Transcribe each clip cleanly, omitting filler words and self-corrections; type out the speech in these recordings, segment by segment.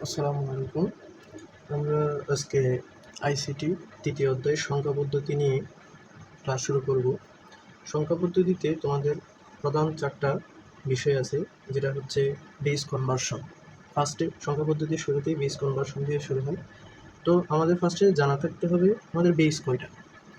আসসালামু আলাইকুম। আমরা আজকে আইসিটি তৃতীয় অধ্যায় সংখ্যা পদ্ধতি নিয়ে ক্লাস শুরু করব। সংখ্যা পদ্ধতিতে তোমাদের প্রধান 4টা বিষয় আছে, যেটা হচ্ছে বেস কনভার্সন। ফার্স্টে সংখ্যা পদ্ধতির শুরুতেই বেস কনভার্সন দিয়ে শুরু হয়। তো আমাদের ফার্স্টে জানা থাকতে হবে আমাদের বেস কয়টা।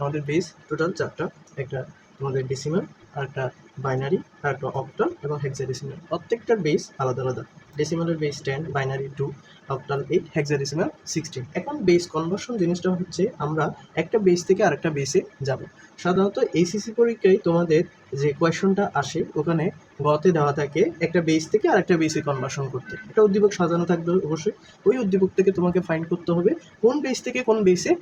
আমাদের বেস টোটাল 4টা। একটা তোমাদের ডেসিমাল, আর একটা বাইনারি, আর একটা অক্টাল এবং হেক্সাডেসিমাল। প্রত্যেকটার বেস আলাদা আলাদা। ডেসিমালের বেস 10, বাইনারি 2, অক্টাল 8, হেক্সাডেসিমাল 16। এখন বেস কনভার্সন জিনিসটা হচ্ছে আমরা একটা বেস থেকে আরেকটা বেসে যাব। সাধারণত এইচএসসি পরীক্ষায় তোমাদের যে কোয়েশনটা আসে ওখানে গতে দেওয়া থাকে একটা বেস থেকে আরেকটা বেসে কনভার্সন করতে। একটা উদ্দীপক সাজানো থাকবে অবশ্যই। ওই উদ্দীপক থেকে তোমাকে ফাইন্ড করতে হবে কোন বেস থেকে কোন বেসে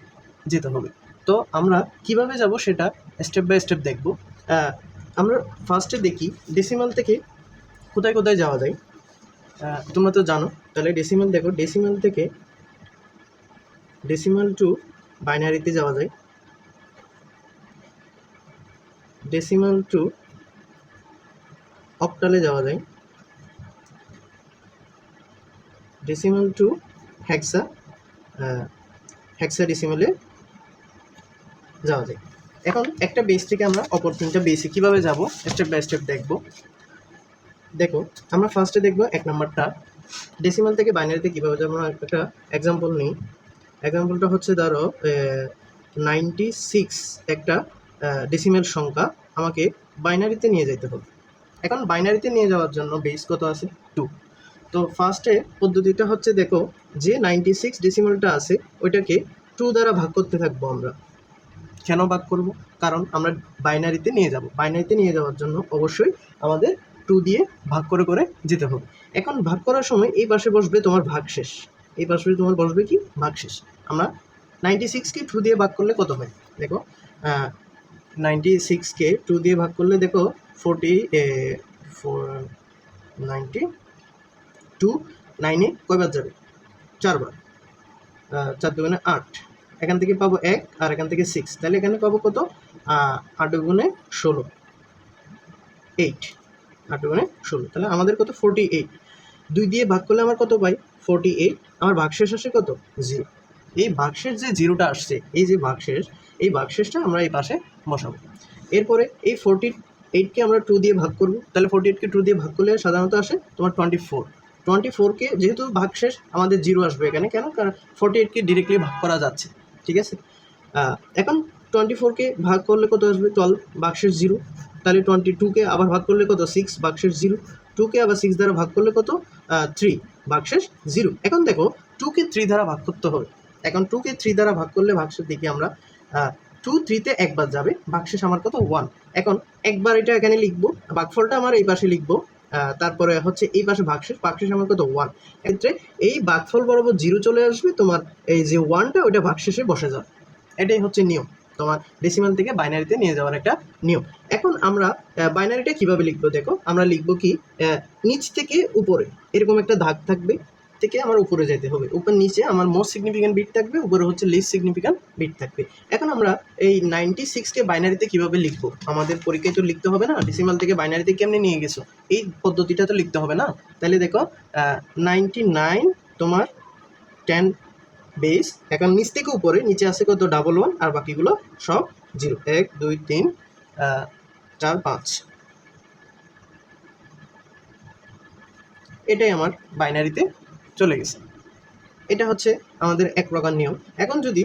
যেতে হবে। তো আমরা কিভাবে যাব সেটা স্টেপ বাই স্টেপ দেখব। আমরা ফার্স্টে দেখি ডেসিমাল থেকে কোথায় কোথায় যাওয়া যায়। তোমরা তো জানো, তাহলে ডেসিমাল দেখো। ডেসিমাল থেকে ডেসিমাল টু বাইনারিতে যাওয়া যায়, ডেসিমাল টু অক্টালে যাওয়া যায়, ডেসিমাল টু হেক্সা হেক্সাডেসিমালে যাওয়া যায়। এখন একটা বেস থেকে আমরা অপর 3টা বেসে কীভাবে যাব স্টেপ বাই স্টেপ দেখব। দেখো, আমরা ফার্স্টে দেখব 1 নম্বরটা ডেসিমাল থেকে বাইনারিতে কীভাবে যাবো। আমরা একটা এক্সাম্পল নিই। এক্সাম্পলটা হচ্ছে ধরো 96 একটা ডেসিমাল সংখ্যা আমাকে বাইনারিতে নিয়ে যেতে হবে। এখন বাইনারিতে নিয়ে যাওয়ার জন্য বেস কত আছে? 2। তো ফার্স্টে পদ্ধতিটা হচ্ছে, দেখো যে 96 ডেসিমালটা আছে ওইটাকে 2 দ্বারা ভাগ করতে থাকবো আমরা। কেন ভাগ করব? কারণ আমরা বাইনারিতে নিয়ে যাব। বাইনারিতে নিয়ে যাওয়ার জন্য অবশ্যই আমাদের 2 দিয়ে ভাগ করে করে যেতে হবে। এখন ভাগ করার সময় এই পাশে বসবে তোমার ভাগশেষ, এই পাশে তোমার বসবে কি? ভাগশেষ। আমরা 96কে 2 দিয়ে ভাগ করলে কত হয়? দেখো 96কে 2 দিয়ে ভাগ করলে দেখো 92 9-এ কয়বার যাবে? 4 বার। 4 দুগুণে 8, এখান থেকে পাবো 1 আর এখান থেকে 6, তাহলে এখানে পাবো কত? 8 দুগুণে 16, 8, 8 দুগুণে 16, তাহলে আমাদের কত? 48। 2 দিয়ে ভাগ করলে আমার কত পাই? 48। আমার ভাগশেষ আসে কত? 0। এই ভাগশেষ যে 0টা আসছে, এই যে ভাগশেষ, এই ভাগশেষটা আমরা এই পাশে বসাবো। এরপরে এই 48কে আমরা 2 দিয়ে ভাগ করব, তাহলে 48কে 2 দিয়ে ভাগ করলে সাধারণত আসে তোমার 24। 24কে যেহেতু ভাগশেষ আমাদের 0 আসবে এখানে, কেন? কারণ 48কে ডিরেক্টলি ভাগ করা যাচ্ছে, ঠিক আছে। এখন 24কে ভাগ করলে কত আসবে? 12, ভাগশেষ 0। তাহলে 22কে আবার ভাগ করলে কত? 6, ভাগশেষ 0। 2কে আবার 6 দ্বারা ভাগ করলে কত? 3, ভাগশেষ 0। এখন দেখো 2কে 3 দ্বারা ভাগ করতে হবে। এখন 2কে 3 দ্বারা ভাগ করলে ভাগশেষ দেখি আমরা 2 3-তে একবার যাবে, ভাগশেষ আমার কত? 1। এখন একবার এটা এখানে লিখবো, ভাগফলটা আমার এই পাশে লিখবো, তারপরে হচ্ছে এই পাশে ভাগশেষ, ভাগশেষ আমার কত? 1। ক্ষেত্রে এই ভাগফল বরাবর 0 চলে আসবে, তোমার এই যে 1টা ওইটা ভাগশেষে বসে যাবে। এটাই হচ্ছে নিয়ম, তোমার ডেসিমাল থেকে বাইনারিতে নিয়ে যাওয়ার একটা নিয়ম। এখন আমরা বাইনারিটা কিভাবে লিখবো? দেখো, আমরা লিখবো কি, নিচ থেকে উপরে এরকম একটা দাগ থাকবে, থেকে আমার উপরে যেতে হবে। উপর নিচে আমার মোস্ট সিগনিফিক্যান্ট বিট থাকবে, উপরে হচ্ছে লিস্ট সিগনিফিক্যান্ট বিট থাকবে। এখন আমরা এই 96কে বাইনারিতে কিভাবে লিখবো? আমাদের পরীক্ষায় তো লিখতে হবে না, ডেসিমাল থেকে বাইনারিতে কেমনে নিয়ে গেছো এই পদ্ধতিটা তো লিখতে হবে না। তাহলে দেখো 99 তোমার 10 বেস। এখন নিচ থেকে উপরে, নিচে আছে কত? 11, আর বাকিগুলো সব 0। 1 2 3 4 5, এটাই আমার বাইনারিতে চলে গেছে। এটা হচ্ছে আমাদের এক প্রকার নিয়ম। এখন যদি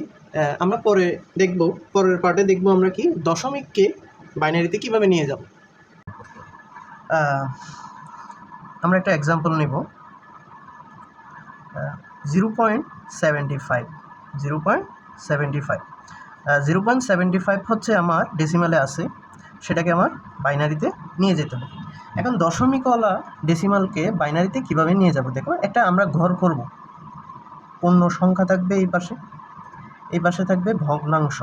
আমরা পরে দেখব, পরের পার্টে দেখব আমরা কি দশমিককে বাইনারিতে কিভাবে নিয়ে যাব। আমরা একটা এক্সাম্পল নেব, 0.75। 0.75 হচ্ছে আমার ডেসিমালে আছে, সেটাকে আমার বাইনারিতে নিয়ে যেতে হবে। এখন দশমিকওয়ালা ডেসিমালকে বাইনারিতে কিভাবে নিয়ে যাব? দেখো, একটা আমরা ঘর করব, পূর্ণ সংখ্যা থাকবে এই পাশে, এই পাশে থাকবে ভগ্নাংশ।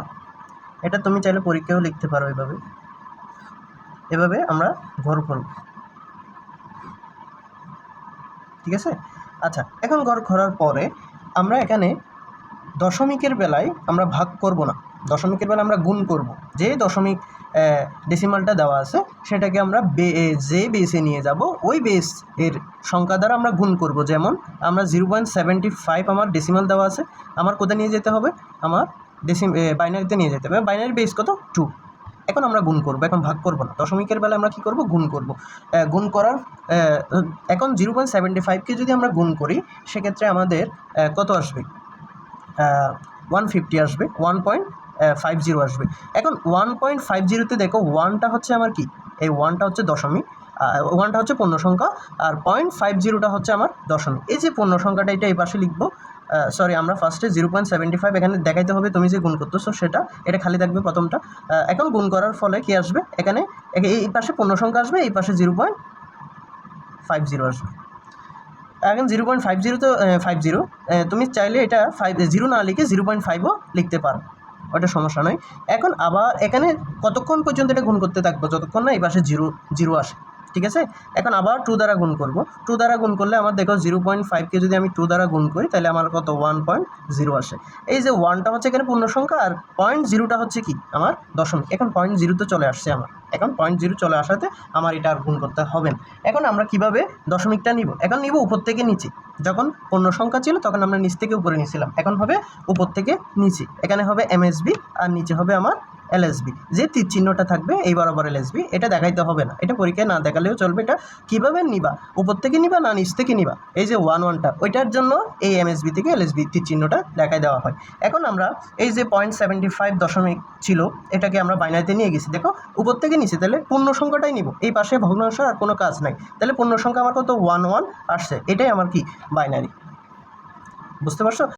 এটা তুমি চাইলে পরীক্ষায়ও লিখতে পারো এভাবে। এভাবে আমরা ঘর করব, ঠিক আছে। আচ্ছা, এখন ঘর করার পরে আমরা এখানে দশমিকের বেলায় আমরা ভাগ করব না, দশমিকের বেলায় আমরা গুণ করব। যে দশমিক ডেসিমালটা দেওয়া আছে সেটাকে আমরা যে বেসে নিয়ে যাব ওই বেস এর সংখ্যা দ্বারা আমরা গুণ করব। যেমন আমরা 0.75 আমার ডেসিমাল দেওয়া আছে, আমার কোথায় নিয়ে যেতে হবে, আমার বাইনারিতে নিয়ে যেতে হবে। বাইনারি বেস কত 2। এখন আমরা গুণ করব, এখন ভাগ করব না, দশমিকের বেলা আমরা কী করব, গুণ করব। গুণ করার এখন 0.75কে যদি আমরা গুণ করি সেক্ষেত্রে আমাদের কত আসবে, 150 আসবে, 1.50 আসবে। এখন 1.50তে দেখো ওয়ানটা হচ্ছে আমার কি, এই ওয়ানটা হচ্ছে দশমিক, ওয়ানটা হচ্ছে পূর্ণ সংখ্যা, আর 0.50টা হচ্ছে আমার দশমিক। এই যে পূর্ণ সংখ্যাটা এটা এই পাশে লিখবো, সরি আমরা ফার্স্টে 0.75 এখানে দেখাইতে হবে তুমি যে গুণ করতেছো সেটা, এটা খালি থাকবে প্রথমটা। এখন গুণ করার ফলে কি আসবে, এখানে এই পাশে পূর্ণ সংখ্যা আসবে, এই পাশে 0.50 আসবে। এখন 0.50 তো 50, তুমি চাইলে এটা 0 না লিখে 0.5ও লিখতে পারো, ওটা সমস্যা নয়। এখন আবার এখানে কতক্ষণ পর্যন্ত এটা গুণ করতে থাকবো, যতক্ষণ না এই পাশে 0 আসে, ঠিক আছে। এখন আবার 2 দ্বারা গুণ করব, 2 দ্বারা গুণ করলে আমার দেখো 0.5কে যদি আমি 2 দ্বারা গুণ করি তাহলে আমার কত 1.0 আসে। এই যে 1টা হচ্ছে এখানে পূর্ণ সংখ্যা আর 0.0টা হচ্ছে কি আমার দশমিক। এখন 0.0 চলে আসছে আমার, এখন 0.0 চলে আসাতে আমার এটা আর গুণ করতে হবে না। এখন আমরা কিভাবে দশমিকটা নিব, এখন নিব উপর থেকে নিচে। যখন পূর্ণ সংখ্যা ছিল তখন আমরা নিচ থেকে উপরে নিয়েছিলাম, এখন হবে উপর থেকে নিচে। এখানে হবে এমএসবি আর নিচে হবে আমার এলএসবি, যে তীর চিহ্নটা থাকবে এই বরাবর এলএসবি, এটা দেখাইতে হবে না, এটা পরীক্ষায় না দেখালেও চলবে। এটা কীভাবে নিবা, উপর থেকে নিবা না নিচ থেকে নিবা, এই যে 1টা ওইটার জন্য এই এমএসবি থেকে এলএসবি তীর চিহ্নটা দেখাই দেওয়া হয়। এখন আমরা এই যে 0.75 দশমিক ছিল এটাকে আমরা বাইনারিতে নিয়ে গেছি, দেখো উপর থেকে নিচে, তাহলে পূর্ণ সংখ্যাটাই নিব, এই পাশে ভগ্নাংশ আর কোনো কাজ নাই, তাহলে পূর্ণ সংখ্যা আমার কত 1 আসছে, এটাই আমার কি বাইনারি। বুঝতে পারছো?